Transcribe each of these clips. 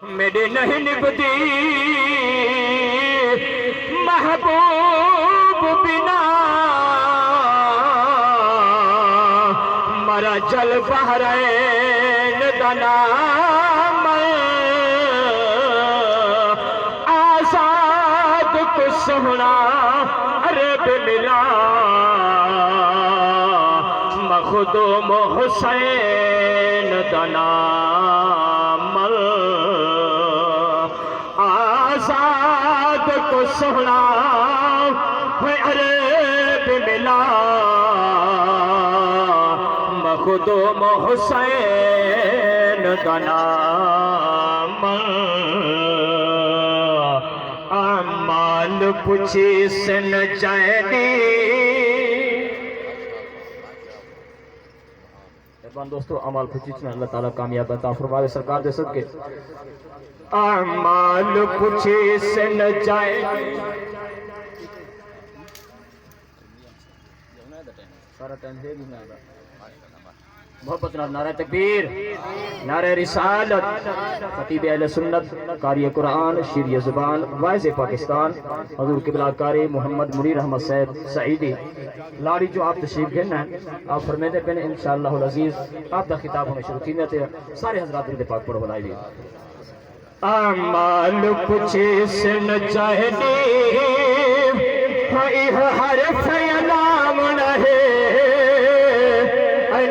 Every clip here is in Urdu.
میرے نہیں نبھتی محبوب بنا مرا جل بحرین دنا آزاد کو سہنا عرب ملا مخدوم حسین دنا آزاد کو سہنا عرب ملا مخدوم حسین کا نام اعمال پوچھی سن جائنی دوستو اعمال پوچھی سن اللہ تعالیٰ کامیاب عطا فرمائے سرکار دے صدقے اعمال پوچھی سن جائنی سارا ٹائم ہے بھی محبت نعرہ تکبیر نعرہ رسالت خطیب اہل سنت قاری قرآن شیرِ زبان واعظ پاکستان حضور قبلہ قاری محمد منیر احمد سید سعیدی لاڑی جو آپ تشریف گھرنا ہے آپ فرمیدے پہنے انشاءاللہ العزیز آپ دا خطاب ہونے شروع کی نیتے سارے حضرات درد پاک پڑھو بلائی دی اعمال پوچھی سن جائنی حرف نام نہے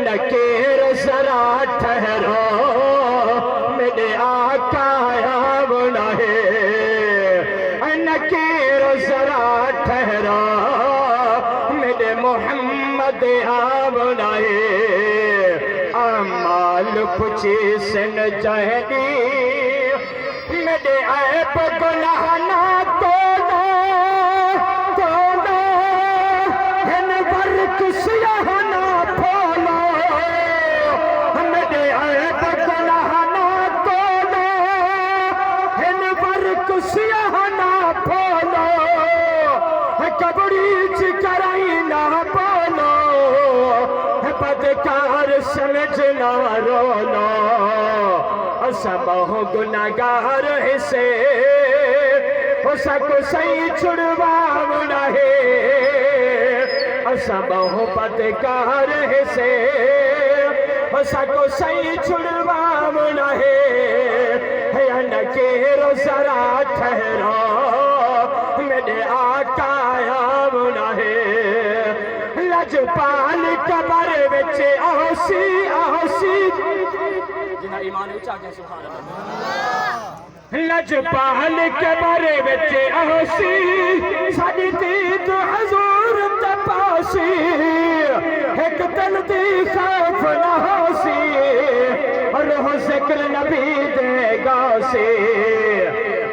نکیر ذرا ٹھہرو میرے آقا اب نہے نکیر ذرا ٹھہرو میرے محمد اب نہے اعمال پوچھی سن جائنی میرے عیب گناہ نہ بدکار سمجھنا رونا سب ہو گناہگار حصے ہو سکو صحیح چھڑوانا ہے سب ہو بدکار حصے ہو سکو صحیح چھڑوانا ہے نکیر ذرا ٹھہرو میرے آقا آمنا ہے لجپال قبر وچ آسی آسی جنہ ایمان اچھا گیا سبحان اللہ لجپال قبر وچ آسی ساڈی دید حضور تے پاسی ایک دل دی خوف نہ ہوسی روح ذکر نبی دے گا سی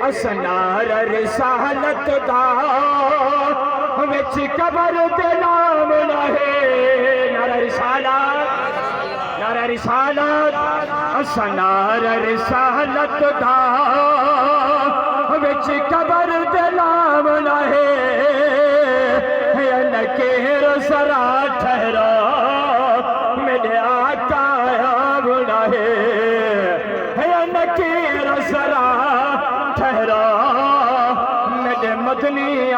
اسنار رسالت دا وچ قبر دے نام نہے نعرہ رسالت نعرہ رسالت اسنار رسالت دا وچ قبر دے نام نہے نکیر ذرا ٹھہرو میرے آقا اب نہے نکیر ذرا ٹھہرو میرے مدنی